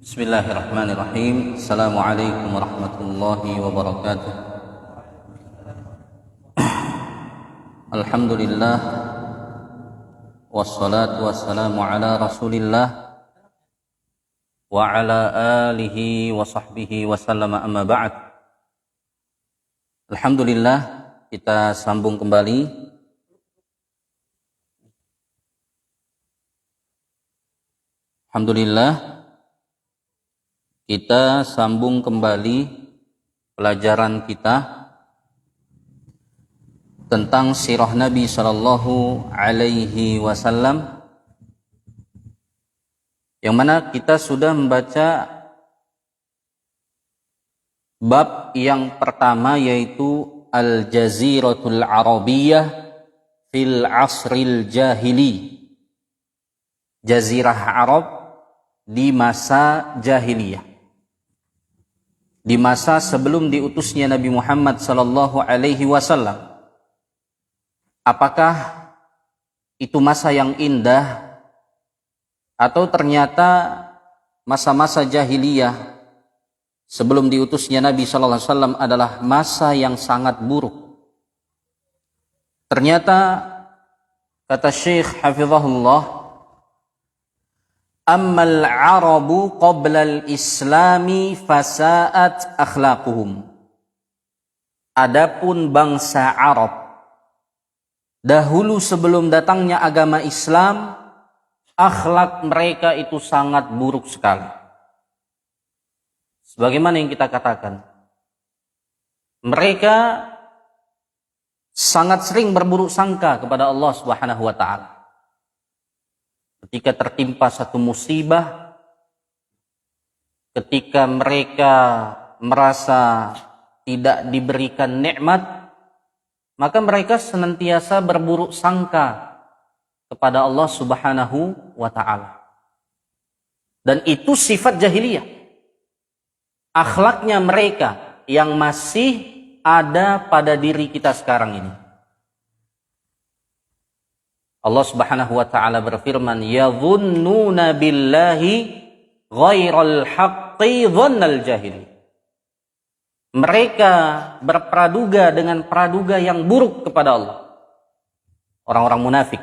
Bismillahirrahmanirrahim. Assalamualaikum warahmatullahi wabarakatuh. Alhamdulillah, wassalatu wassalamu ala rasulillah wa ala alihi wa sahbihi wa sallama, amma ba'd. Alhamdulillah, kita sambung kembali kita sambung kembali pelajaran kita tentang sirah Nabi Sallallahu Alaihi Wasallam, yang mana kita sudah membaca bab yang pertama, yaitu Al-Jaziratul Arabiyah fil Asril Jahili, Jazirah Arab di masa jahiliyah, di masa sebelum diutusnya Nabi Muhammad sallallahu alaihi wasallam. Apakah itu masa yang indah, atau ternyata masa-masa jahiliyah sebelum diutusnya Nabi sallallahu alaihi wasallam adalah masa yang sangat buruk? Ternyata kata Syekh hafizahullah, ammal arabu qoblal islami fasa'at akhlaquhum. Adapun bangsa Arab dahulu sebelum datangnya agama Islam, akhlak mereka itu sangat buruk sekali. Sebagaimana yang kita katakan, mereka sangat sering berburuk sangka kepada Allah Subhanahu wa taala. Ketika tertimpa satu musibah, ketika mereka merasa tidak diberikan nikmat, maka mereka senantiasa berburuk sangka kepada Allah Subhanahu wa taala. Dan itu sifat jahiliyah. Akhlaknya mereka yang masih ada pada diri kita sekarang ini. Allah Subhanahu wa taala berfirman, yadhunnuna billahi ghairal haqqi dhannal jahili. Mereka berpraduga dengan praduga yang buruk kepada Allah. Orang-orang munafik.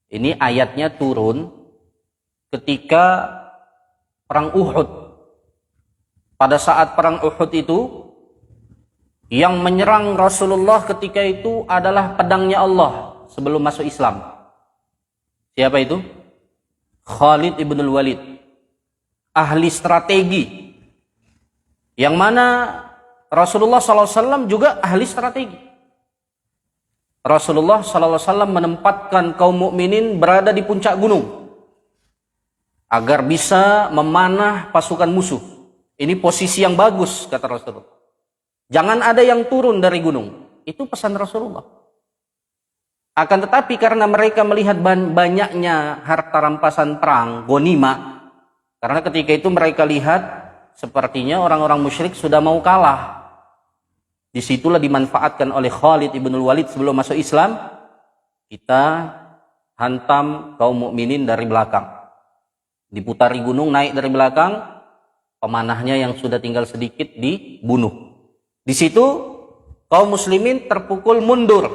Ini ayatnya turun ketika perang Uhud. Pada saat perang Uhud itu, yang menyerang Rasulullah ketika itu adalah pedangnya Allah sebelum masuk Islam. Siapa itu? Khalid ibn Walid, ahli strategi, yang mana Rasulullah SAW juga ahli strategi. Rasulullah SAW menempatkan kaum mukminin berada di puncak gunung agar bisa memanah pasukan musuh. Ini posisi yang bagus, kata Rasulullah. Jangan ada yang turun dari gunung. Itu pesan Rasulullah. Akan tetapi karena mereka melihat banyaknya harta rampasan perang, ghanimah, karena ketika itu mereka lihat sepertinya orang-orang musyrik sudah mau kalah. Disitulah dimanfaatkan oleh Khalid ibn Walid sebelum masuk Islam. Kita hantam kaum mukminin dari belakang. Diputari gunung, naik dari belakang, pemanahnya yang sudah tinggal sedikit dibunuh. Di situ kaum muslimin terpukul mundur,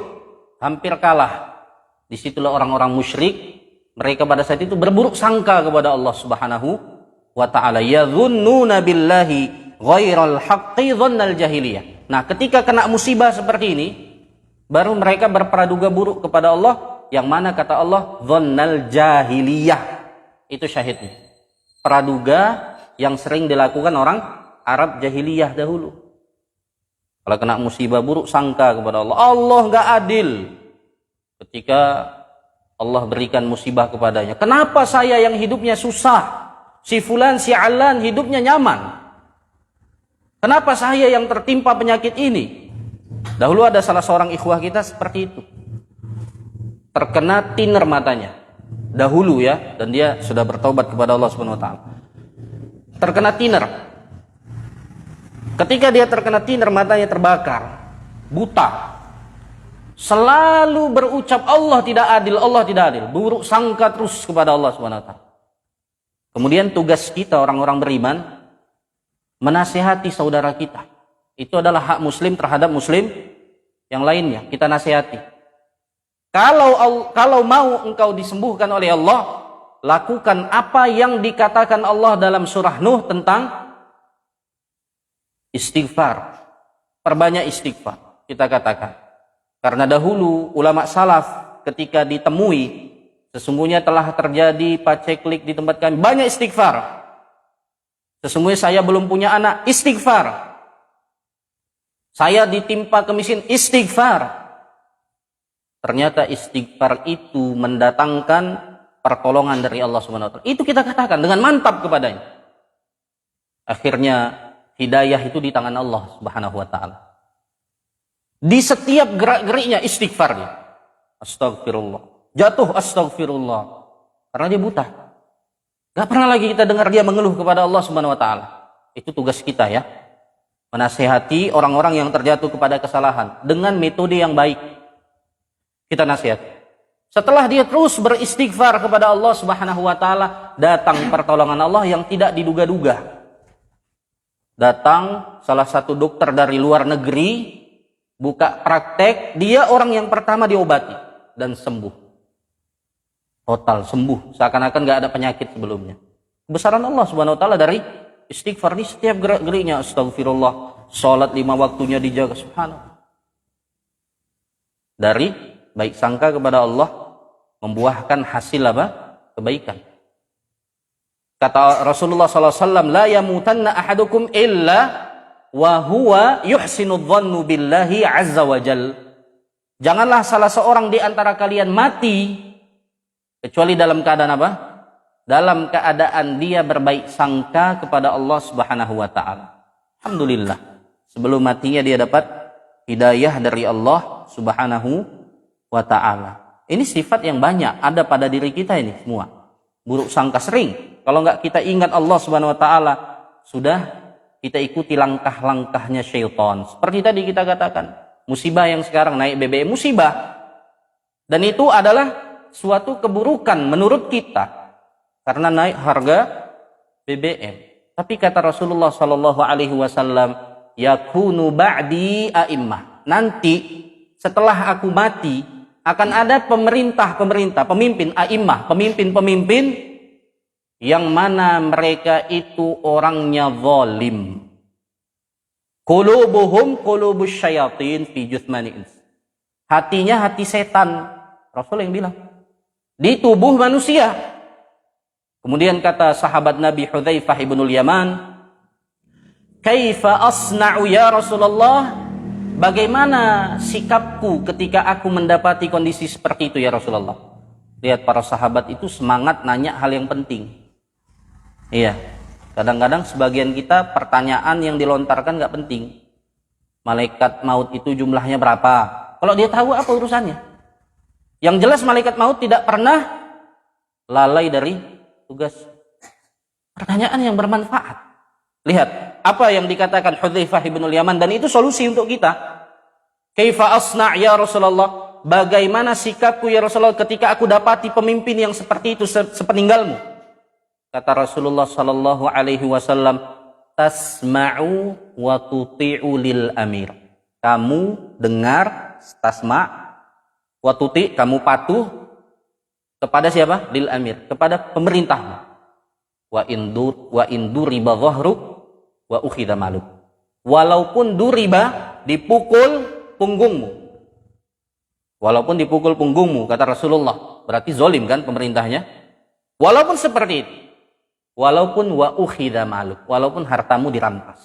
hampir kalah. Disitulah orang-orang musyrik, mereka pada saat itu berburuk sangka kepada Allah Subhanahu wa ta'ala. Yadhunnuna billahi ghairal haqqi dhannal jahiliyah. Nah, ketika kena musibah seperti ini, baru mereka berpraduga buruk kepada Allah, yang mana kata Allah dhannal jahiliyah. Itu syahidnya. Praduga yang sering dilakukan orang Arab jahiliyah dahulu. Kalau kena musibah buruk sangka kepada Allah. Allah nggak adil ketika Allah berikan musibah kepadanya. Kenapa saya yang hidupnya susah? Si fulan, si alan hidupnya nyaman. Kenapa saya yang tertimpa penyakit ini? Dahulu ada salah seorang ikhwah kita seperti itu. Terkena tiner matanya. Dahulu ya, dan dia sudah bertobat kepada Allah Subhanahu wa taala. Terkena tiner. Ketika dia terkena tinar, matanya terbakar, buta, selalu berucap Allah tidak adil, Allah tidak adil, buruk sangka terus kepada Allah Subhanahu wa taala. Kemudian tugas kita orang-orang beriman menasihati saudara kita. Itu adalah hak muslim terhadap muslim yang lainnya, kita nasihati. Kalau mau engkau disembuhkan oleh Allah, lakukan apa yang dikatakan Allah dalam surah Nuh tentang istighfar. Perbanyak istighfar. Kita katakan, karena dahulu ulama salaf ketika ditemui, sesungguhnya telah terjadi paceklik di tempat kami, banyak istighfar. Sesungguhnya saya belum punya anak, istighfar. Saya ditimpa kemiskinan, istighfar. Ternyata istighfar itu mendatangkan pertolongan dari Allah Subhanahu wa taala. Itu kita katakan dengan mantap kepadanya. Akhirnya hidayah itu di tangan Allah Subhanahu wa taala. Di setiap gerak-geriknya istighfar dia. Astagfirullah. Jatuh astagfirullah. Karena dia buta. Gak pernah lagi kita dengar dia mengeluh kepada Allah Subhanahu wa taala. Itu tugas kita ya. Menasihati orang-orang yang terjatuh kepada kesalahan dengan metode yang baik. Kita nasihati. Setelah dia terus beristighfar kepada Allah Subhanahu wa taala, datang pertolongan Allah yang tidak diduga-duga. Datang salah satu dokter dari luar negeri, buka praktek, dia orang yang pertama diobati dan sembuh. Total sembuh, seakan-akan gak ada penyakit sebelumnya. Kebesaran Allah Subhanahu wa taala dari istighfar di setiap gerak-geriknya. Astagfirullah, salat 5 waktunya dijaga, subhanallah. Dari baik sangka kepada Allah membuahkan hasil apa? Kebaikan. Kata Rasulullah SAW, la yamutanna ahadukum illa wa huwa yuhsinu dhannu billahi azza wa jal. Janganlah salah seorang di antara kalian mati kecuali dalam keadaan apa? Dalam keadaan dia berbaik sangka kepada Allah Subhanahu wa taala. Alhamdulillah. Sebelum matinya dia dapat hidayah dari Allah Subhanahu wa taala. Ini sifat yang banyak ada pada diri kita ini semua. Buruk sangka sering. Kalau enggak kita ingat Allah Subhanahu wa taala, sudah kita ikuti langkah-langkahnya syaitan. Seperti tadi kita katakan, musibah yang sekarang naik BBM, musibah. Dan itu adalah suatu keburukan menurut kita karena naik harga BBM. Tapi kata Rasulullah sallallahu alaihi wasallam, yakunu ba'di a'immah. Nanti setelah aku mati akan ada pemimpin a'immah, pemimpin yang mana mereka itu orangnya zalim. Qulubuhum qulubus syayatin fi juthmani ins. Hatinya hati setan. Rasul yang bilang. Di tubuh manusia. Kemudian kata sahabat Nabi Hudzaifah ibnul Yaman, "Kaifa asna'u ya Rasulullah?" Bagaimana sikapku ketika aku mendapati kondisi seperti itu ya Rasulullah? Lihat para sahabat itu semangat nanya hal yang penting. Iya, kadang-kadang sebagian kita pertanyaan yang dilontarkan gak penting. Malaikat maut itu jumlahnya berapa? Kalau dia tahu apa urusannya? Yang jelas malaikat maut tidak pernah lalai dari tugas. Pertanyaan yang bermanfaat. Lihat, apa yang dikatakan Hudzaifah ibnul Yaman, dan itu solusi untuk kita. Kaifa asna' ya Rasulullah? Bagaimana sikapku ya Rasulullah ketika aku dapati pemimpin yang seperti itu sepeninggalmu? Kata Rasulullah sallallahu alaihi wasallam, tasma'u wa tuti'u lil amir. Kamu dengar, tasma' wa tuti', kamu patuh kepada siapa? Lil amir, kepada pemerintahmu. Wa induriba dhahruk wa ukhidha maluk. Walaupun duriba, dipukul punggungmu. Walaupun dipukul punggungmu, kata Rasulullah, berarti zolim kan pemerintahnya? Walaupun seperti itu. Walaupun wa ukhidha maluk, walaupun hartamu dirampas.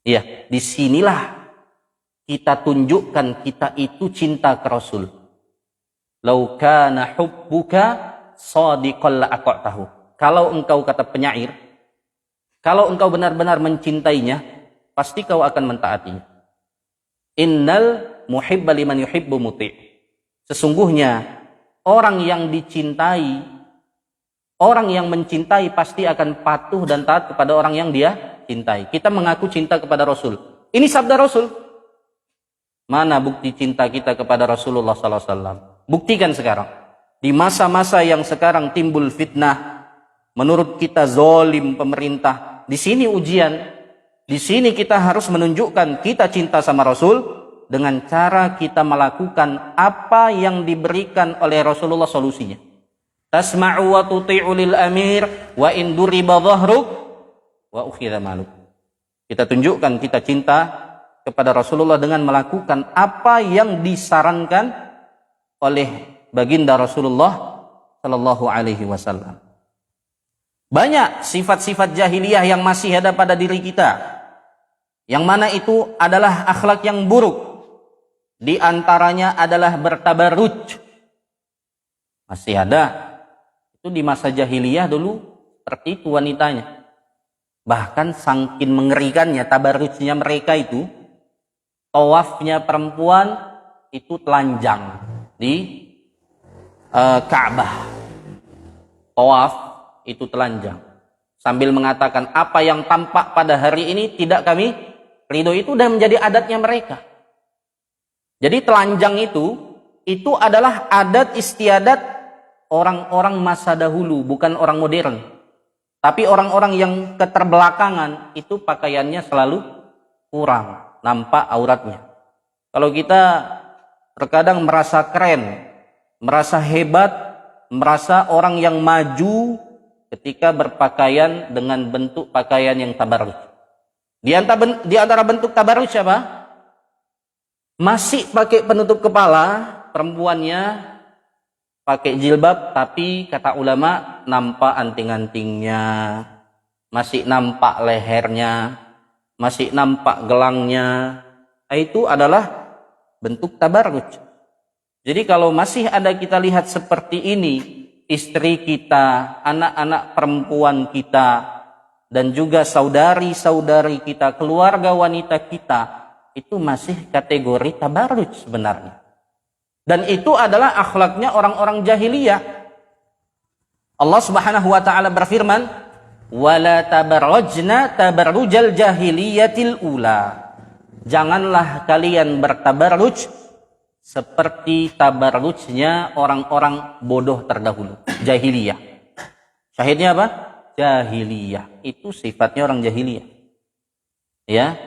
Iya, disinilah kita tunjukkan kita itu cinta ke Rasul. Lau kana hubbuka shadiqan la ata'tahu. Kalau engkau, kata penyair, kalau engkau benar-benar mencintainya, pasti kau akan mentaatinya. Innal muhibba liman yuhibbu muti'. Sesungguhnya orang yang dicintai, orang yang mencintai pasti akan patuh dan taat kepada orang yang dia cintai. Kita mengaku cinta kepada Rasul. Ini sabda Rasul. Mana bukti cinta kita kepada Rasulullah sallallahu alaihi wasallam? Buktikan sekarang. Di masa-masa yang sekarang timbul fitnah, menurut kita zalim pemerintah. Di sini ujian. Di sini kita harus menunjukkan kita cinta sama Rasul dengan cara kita melakukan apa yang diberikan oleh Rasulullah solusinya. Tasma'u wa tuti'u lil amir wa in duriba dhahruk wa ukhidha maluk. Kita tunjukkan kita cinta kepada Rasulullah dengan melakukan apa yang disarankan oleh baginda Rasulullah sallallahu alaihi wasallam. Banyak sifat-sifat jahiliyah yang masih ada pada diri kita. Yang mana itu adalah akhlak yang buruk. Di antaranya adalah bertabarruj. Masih ada. Itu di masa jahiliyah dulu seperti itu wanitanya. Bahkan saking mengerikannya tabarrujnya mereka itu, tawafnya perempuan itu telanjang di Ka'bah. Tawaf itu telanjang. Sambil mengatakan apa yang tampak pada hari ini tidak kami ridho, itu sudah menjadi adatnya mereka. Jadi telanjang itu adalah adat istiadat orang-orang masa dahulu, bukan orang modern. Tapi orang-orang yang keterbelakangan itu pakaiannya selalu kurang, nampak auratnya. Kalau kita terkadang merasa keren, merasa hebat, merasa orang yang maju ketika berpakaian dengan bentuk pakaian yang tabarruj. Di antara bentuk tabarruj apa? Masih pakai penutup kepala, perempuannya pakai jilbab, tapi kata ulama nampak anting-antingnya, masih nampak lehernya, masih nampak gelangnya. Itu adalah bentuk tabarruj. Jadi kalau masih ada kita lihat seperti ini, istri kita, anak-anak perempuan kita, dan juga saudari-saudari kita, keluarga wanita kita, itu masih kategori tabarruj sebenarnya. Dan itu adalah akhlaknya orang-orang jahiliyah. Allah Subhanahu wa taala berfirman, "Wala tabarrajna tabarrujal jahiliyatil ula." Janganlah kalian bertabarruj seperti tabarrujnya orang-orang bodoh terdahulu, jahiliyah. Syahidnya apa? Jahiliyah. Itu sifatnya orang jahiliyah. Ya.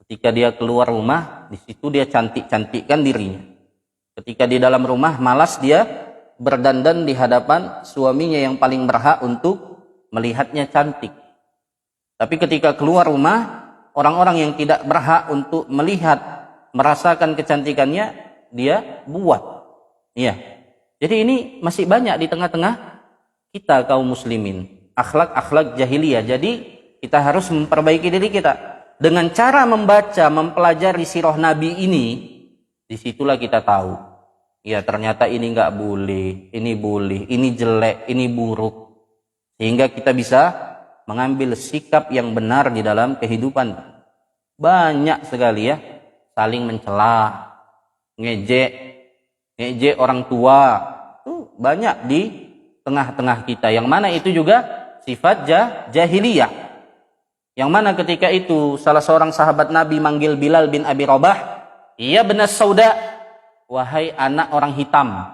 Ketika dia keluar rumah, di situ dia cantik-cantikkan dirinya. Ketika di dalam rumah malas dia berdandan di hadapan suaminya yang paling berhak untuk melihatnya cantik. Tapi ketika keluar rumah, orang-orang yang tidak berhak untuk melihat, merasakan kecantikannya, dia buat. Iya. Jadi ini masih banyak di tengah-tengah kita kaum muslimin. Akhlak-akhlak jahiliyah. Jadi kita harus memperbaiki diri kita. Dengan cara membaca, mempelajari sirah Nabi ini, disitulah kita tahu. Ya ternyata ini nggak boleh, ini jelek, ini buruk. Sehingga kita bisa mengambil sikap yang benar di dalam kehidupan. Banyak sekali ya, saling mencela, ngejek orang tua. Itu banyak di tengah-tengah kita. Yang mana itu juga sifat jahiliyah. Yang mana ketika itu salah seorang sahabat Nabi manggil Bilal bin Abi Rabah, "Ya benas sauda," wahai anak orang hitam.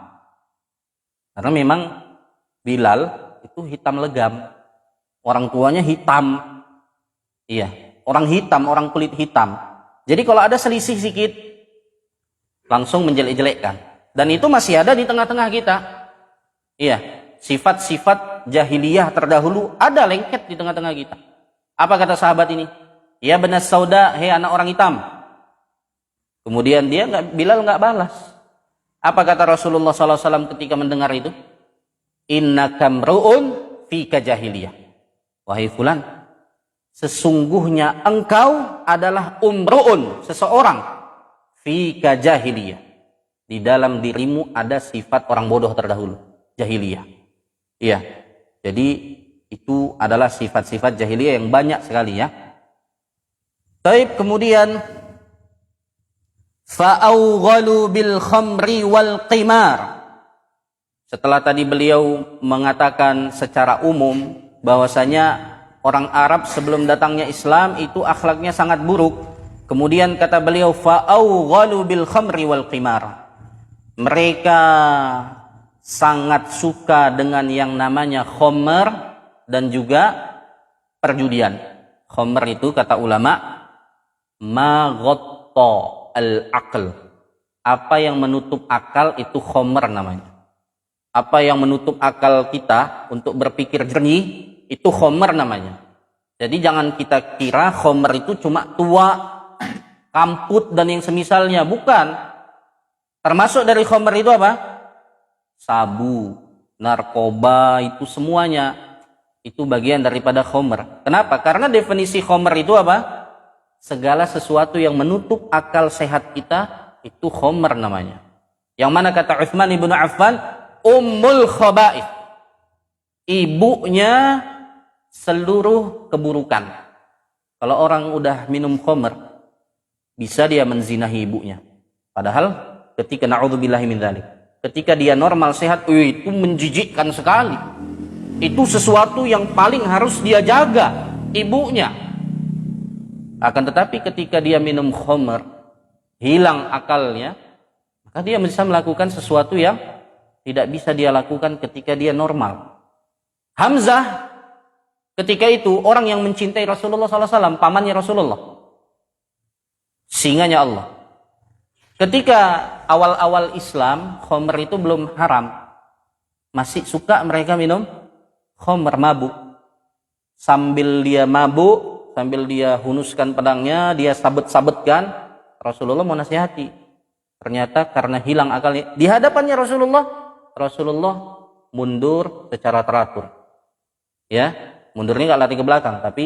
Karena memang Bilal itu hitam legam. Orang tuanya hitam. Iya, orang hitam, orang kulit hitam. Jadi kalau ada selisih sedikit, langsung menjelek-jelekkan. Dan itu masih ada di tengah-tengah kita. Iya, sifat-sifat jahiliyah terdahulu ada lengket di tengah-tengah kita. Apa kata sahabat ini? "Ya benas sauda," hei anak orang hitam. Kemudian Bilal nggak balas. Apa kata Rasulullah SAW ketika mendengar itu? "Innaka mru'un fika jahiliyah." Wahai fulan, sesungguhnya engkau adalah umru'un, seseorang, fika jahiliyah. Di dalam dirimu ada sifat orang bodoh terdahulu, jahiliyah. Iya. Jadi itu adalah sifat-sifat jahiliyah yang banyak sekali ya. Taib, kemudian fa'awghalu bil khamri wal qimar. Setelah tadi beliau mengatakan secara umum bahwasanya orang Arab sebelum datangnya Islam itu akhlaknya sangat buruk. Kemudian kata beliau, fa'awghalu bil khamri wal qimar. Mereka sangat suka dengan yang namanya khamr dan juga perjudian. Khamr itu kata ulama ma ghatta al-aql. Apa yang menutup akal itu khamr namanya. Apa yang menutup akal kita untuk berpikir jernih itu khamr namanya. Jadi jangan kita kira khamr itu cuma tua, kamput dan yang semisalnya. Bukan. Termasuk dari khamr itu apa? Sabu, narkoba, itu semuanya. Itu bagian daripada khamr. Kenapa? Karena definisi khamr itu apa? Segala sesuatu yang menutup akal sehat kita, itu khamr namanya. Yang mana kata Utsman ibn Affan, ummul khaba'ith. Ibunya seluruh keburukan. Kalau orang udah minum khamr, bisa dia menzinahi ibunya. Padahal ketika na'udzubillahi min dzalik, ketika dia normal sehat, itu menjijikkan sekali. Itu sesuatu yang paling harus dia jaga, ibunya. Akan tetapi ketika dia minum khamr, hilang akalnya, maka dia bisa melakukan sesuatu yang tidak bisa dia lakukan ketika dia normal. Hamzah ketika itu orang yang mencintai Rasulullah SAW, pamannya Rasulullah, singanya Allah. Ketika awal-awal Islam, khamr itu belum haram. Masih suka mereka minum khamr, mabuk. Sambil dia mabuk, sambil dia hunuskan pedangnya, dia sabet-sabetkan, Rasulullah mau nasihati. Ternyata karena hilang akalnya, di hadapannya Rasulullah mundur secara teratur. Ya, mundurnya nggak lari ke belakang, tapi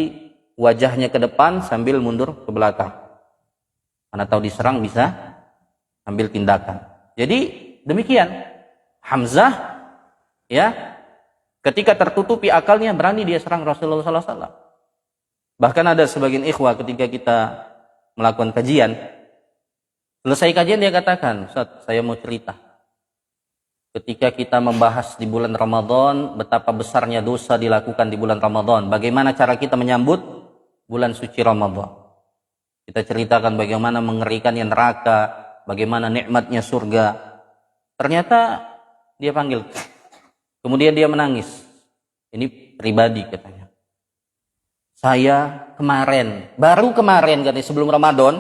wajahnya ke depan sambil mundur ke belakang. Mana tahu diserang bisa ambil tindakan. Jadi demikian Hamzah, ya, ketika tertutupi akalnya berani dia serang Rasulullah SAW. Bahkan ada sebagian ikhwah ketika kita melakukan kajian, selesai kajian dia katakan, Ustaz, saya mau cerita. Ketika kita membahas di bulan Ramadan betapa besarnya dosa dilakukan di bulan Ramadan, bagaimana cara kita menyambut bulan suci Ramadan. Kita ceritakan bagaimana mengerikannya neraka, bagaimana nikmatnya surga. Ternyata dia panggil. Kemudian dia menangis. Ini pribadi katanya. Saya kemarin, baru kemarin katanya sebelum Ramadan,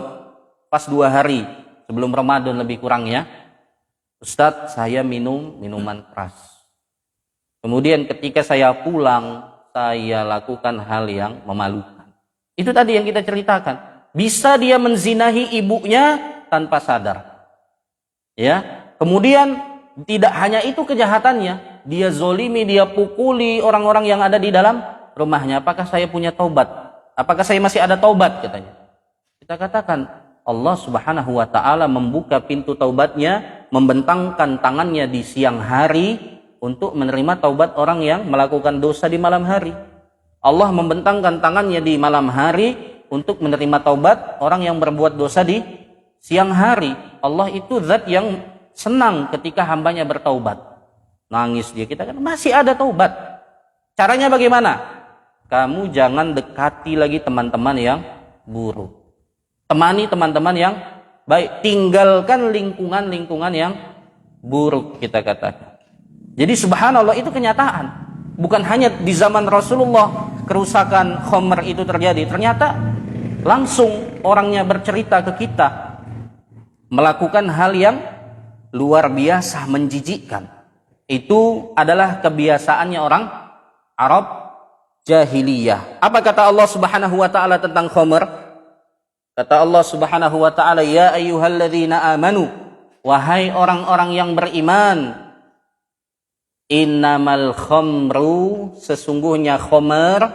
pas 2 hari sebelum Ramadan lebih kurangnya, Ustadz, saya minum minuman keras. Kemudian ketika saya pulang, saya lakukan hal yang memalukan. Itu tadi yang kita ceritakan. Bisa dia menzinahi ibunya tanpa sadar. Ya, kemudian tidak hanya itu kejahatannya, dia zolimi, dia pukuli orang-orang yang ada di dalam rumahnya. Apakah saya punya taubat? Apakah saya masih ada taubat katanya? Kita katakan Allah Subhanahu wa taala membuka pintu taubatnya, membentangkan tangannya di siang hari untuk menerima taubat orang yang melakukan dosa di malam hari. Allah membentangkan tangannya di malam hari untuk menerima taubat orang yang berbuat dosa di siang hari. Allah itu zat yang senang ketika hambanya bertaubat. Nangis dia, kita kan masih ada taubat. Caranya bagaimana? Kamu jangan dekati lagi teman-teman yang buruk. Temani teman-teman yang baik. Tinggalkan lingkungan-lingkungan yang buruk, kita katakan. Jadi subhanallah, itu kenyataan. Bukan hanya di zaman Rasulullah kerusakan khamr itu terjadi. Ternyata langsung orangnya bercerita ke kita, melakukan hal yang luar biasa menjijikkan. Itu adalah kebiasaannya orang Arab jahiliyah. Apa kata Allah Subhanahu wa taala tentang khamr? Kata Allah Subhanahu wa taala, ya ayyuhalladzina amanu, wahai orang-orang yang beriman, innamal khamru, sesungguhnya khamr,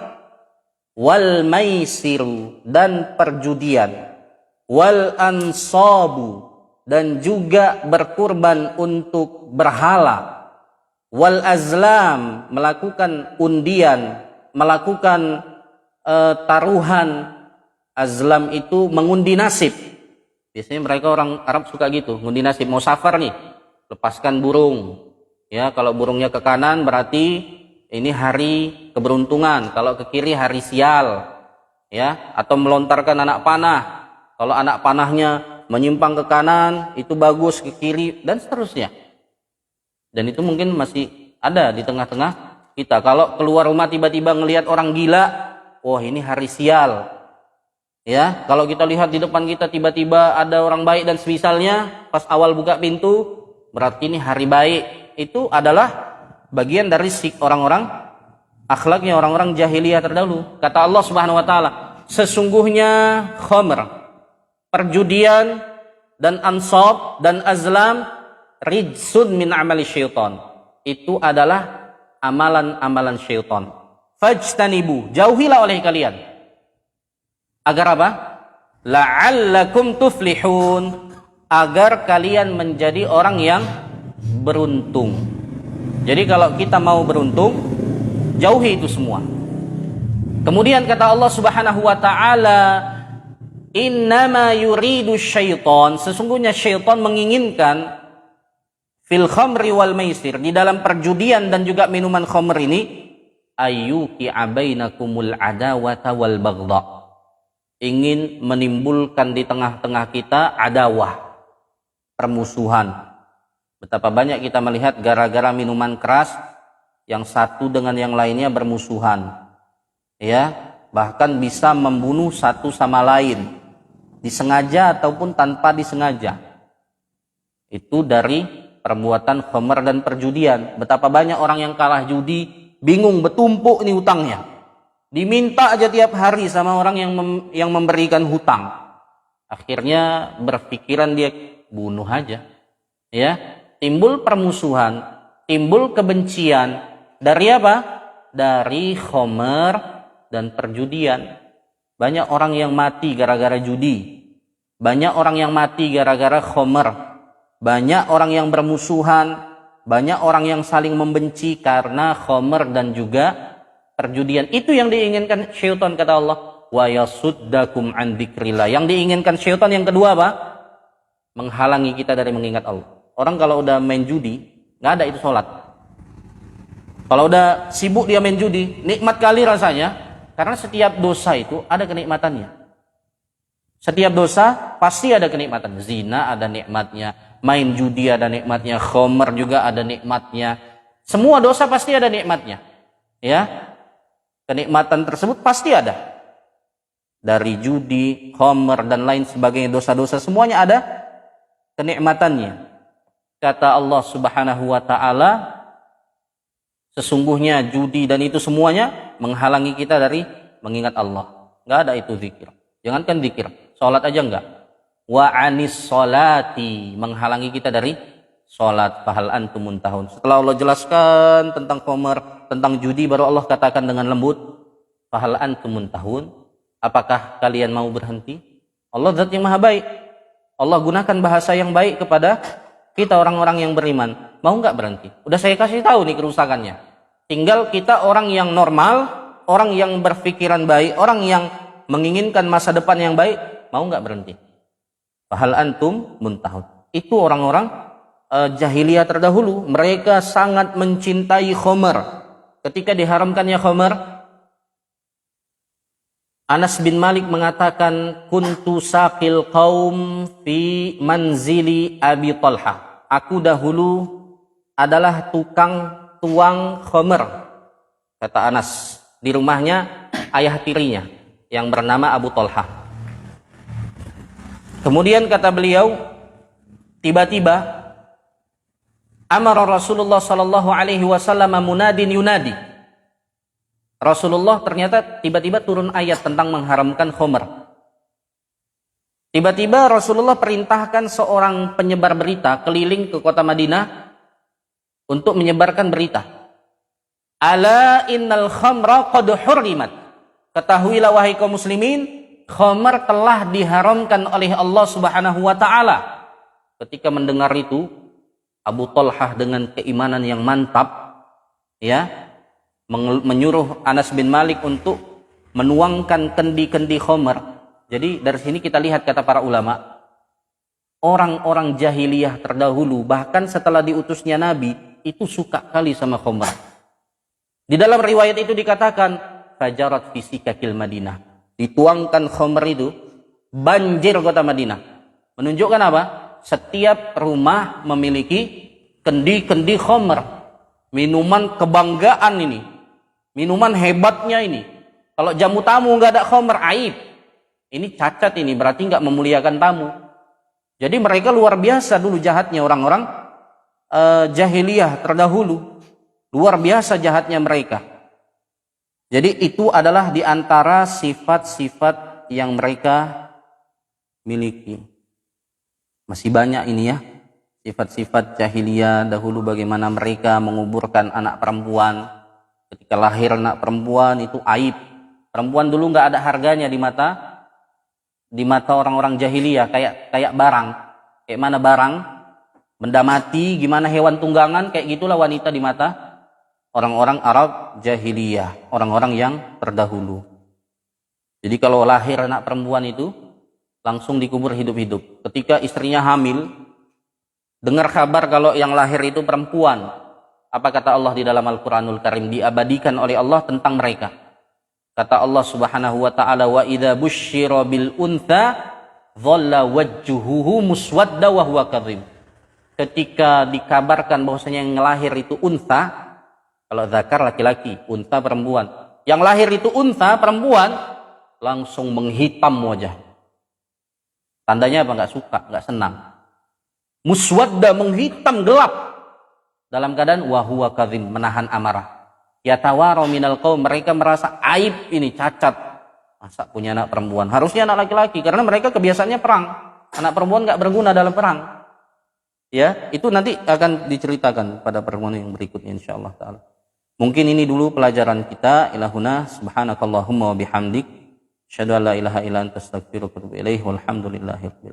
wal maisiru, dan perjudian, wal ansabu, dan juga berkurban untuk berhala, wal azlam, melakukan undian, melakukan taruhan. Azlam itu mengundi nasib. Biasanya mereka orang Arab suka gitu, mengundi nasib. Mau safar nih, lepaskan burung. Ya, kalau burungnya ke kanan berarti ini hari keberuntungan, kalau ke kiri hari sial, ya, atau melontarkan anak panah. Kalau anak panahnya menyimpang ke kanan, itu bagus, ke kiri, dan seterusnya. Dan itu mungkin masih ada di tengah-tengah kita. Kalau keluar rumah tiba-tiba ngelihat orang gila, wah ini hari sial. Ya, kalau kita lihat di depan kita tiba-tiba ada orang baik dan semisalnya, pas awal buka pintu, berarti ini hari baik. Itu adalah bagian dari orang-orang akhlaknya orang-orang jahiliyah terdahulu. Kata Allah Subhanahu wa taala, sesungguhnya khamr, perjudian dan ansab dan azlam rijsun min amali syaitan. Itu adalah amalan-amalan syaitan. Fajtanibu, jauhilah oleh kalian. Agar apa? La'allakum tuflihun, agar kalian menjadi orang yang beruntung. Jadi kalau kita mau beruntung, jauhi itu semua. Kemudian kata Allah Subhanahu wa taala, innama yuridu syaitan, sesungguhnya syaitan menginginkan fil khamri wal maisir, di dalam perjudian dan juga minuman khamr ini, ayyuki abainakumul adawata wal baghdha, ingin menimbulkan di tengah-tengah kita adawah, permusuhan. Betapa banyak kita melihat gara-gara minuman keras yang satu dengan yang lainnya bermusuhan, ya, bahkan bisa membunuh satu sama lain, disengaja ataupun tanpa disengaja. Itu dari perbuatan khamr dan perjudian. Betapa banyak orang yang kalah judi, bingung, bertumpuk ini hutangnya, diminta aja tiap hari sama orang yang memberikan hutang. Akhirnya berpikiran dia bunuh aja, ya. Timbul permusuhan, timbul kebencian dari apa? Dari khamr dan perjudian. Banyak orang yang mati gara-gara judi, banyak orang yang mati gara-gara khamr, banyak orang yang bermusuhan, banyak orang yang saling membenci karena khamr dan juga perjudian. Itu yang diinginkan syaitan, kata Allah, wa yasuddakum an dzikrillah. Yang diinginkan syaitan yang kedua apa? Menghalangi kita dari mengingat Allah. Orang kalau udah main judi, nggak ada itu sholat. Kalau udah sibuk dia main judi, nikmat kali rasanya, karena setiap dosa itu ada kenikmatannya. Setiap dosa pasti ada kenikmatan. Zina ada nikmatnya, main judi ada nikmatnya, khamr juga ada nikmatnya. Semua dosa pasti ada nikmatnya, ya. Kenikmatan tersebut pasti ada. Dari judi, khamr dan lain sebagainya, dosa-dosa semuanya ada kenikmatannya. Kata Allah Subhanahu wa taala, sesungguhnya judi dan itu semuanya menghalangi kita dari mengingat Allah. Enggak ada itu zikir. Jangankan zikir, salat aja enggak. Wa anis salati, menghalangi kita dari salat. Fahal antum muntahun. Setelah Allah jelaskan tentang khamr, tentang judi, baru Allah katakan dengan lembut, fahal antum muntahun, apakah kalian mau berhenti? Allah zat yang maha baik. Allah gunakan bahasa yang baik kepada kita orang-orang yang beriman. Mau nggak berhenti? Udah saya kasih tahu nih kerusakannya. Tinggal kita orang yang normal, orang yang berpikiran baik, orang yang menginginkan masa depan yang baik, mau nggak berhenti? Fahal antum muntahun. Itu orang-orang jahiliyah terdahulu. Mereka sangat mencintai khamr. Ketika diharamkannya khamr, Anas bin Malik mengatakan, kuntu saqil qaum fi manzili Abi Talha. Aku dahulu adalah tukang tuang khamr, kata Anas, di rumahnya ayah tirinya yang bernama Abu Talha. Kemudian kata beliau, tiba-tiba amara Rasulullah sallallahu alaihi wasallam munadin yunadi. Rasulullah ternyata tiba-tiba turun ayat tentang mengharamkan khamr. Tiba-tiba Rasulullah perintahkan seorang penyebar berita keliling ke kota Madinah untuk menyebarkan berita. Ala innal khamra qad hurrimat. Ketahuilah wahai kaum muslimin, khamr telah diharamkan oleh Allah Subhanahu wa taala. Ketika mendengar itu, Abu Talhah dengan keimanan yang mantap, ya, menyuruh Anas bin Malik untuk menuangkan kendi-kendi khamr. Jadi dari sini kita lihat, kata para ulama, orang-orang jahiliyah terdahulu bahkan setelah diutusnya Nabi itu suka kali sama khamr. Di dalam riwayat itu dikatakan fajarat fi sikakil Madinah. Dituangkan khamr itu banjir kota Madinah. Menunjukkan apa? Setiap rumah memiliki kendi-kendi khamr. Minuman kebanggaan ini. Minuman hebatnya ini. Kalau jamu tamu nggak ada khamr, aib. Ini cacat ini, berarti nggak memuliakan tamu. Jadi mereka luar biasa dulu jahatnya orang-orang jahiliyah terdahulu. Luar biasa jahatnya mereka. Jadi itu adalah di antara sifat-sifat yang mereka miliki. Masih banyak ini ya. Sifat-sifat jahiliyah dahulu, bagaimana mereka menguburkan anak perempuan. Ketika lahir anak perempuan itu aib. Perempuan dulu nggak ada harganya di mata orang-orang jahiliyah, kayak barang. Kayak mana barang? Benda mati, gimana hewan tunggangan, kayak gitulah wanita di mata orang-orang Arab jahiliyah, orang-orang yang terdahulu. Jadi kalau lahir anak perempuan itu langsung dikubur hidup-hidup. Ketika istrinya hamil, dengar kabar kalau yang lahir itu perempuan, apa kata Allah di dalam Al-Quranul Karim? Diabadikan oleh Allah tentang mereka. Kata Allah Subhanahu wa taala, wa idza busyira bil untha dhalla wajhuhu muswadda wa huwa kadhib. Ketika dikabarkan bahwasanya yang lahir itu untha, kalau zakar laki-laki, untha perempuan. Yang lahir itu untha perempuan, langsung menghitam wajah. Tandanya apa? Nggak suka, nggak senang. Muswadda, menghitam gelap. Dalam keadaan wahuwa kadhim, menahan amarah. Yatawara minal qaum, mereka merasa aib ini, cacat. Masa punya anak perempuan? Harusnya anak laki-laki, karena mereka kebiasaannya perang. Anak perempuan nggak berguna dalam perang. Ya, itu nanti akan diceritakan pada pertemuan yang berikutnya insyaallah taala. Mungkin ini dulu pelajaran kita. Ilahuna subhanakallahumma wa bihamdik, asyhadu an la ilaha illa anta astaghfiruka wa atubu ilaik. Walhamdulillahirabbil alamin.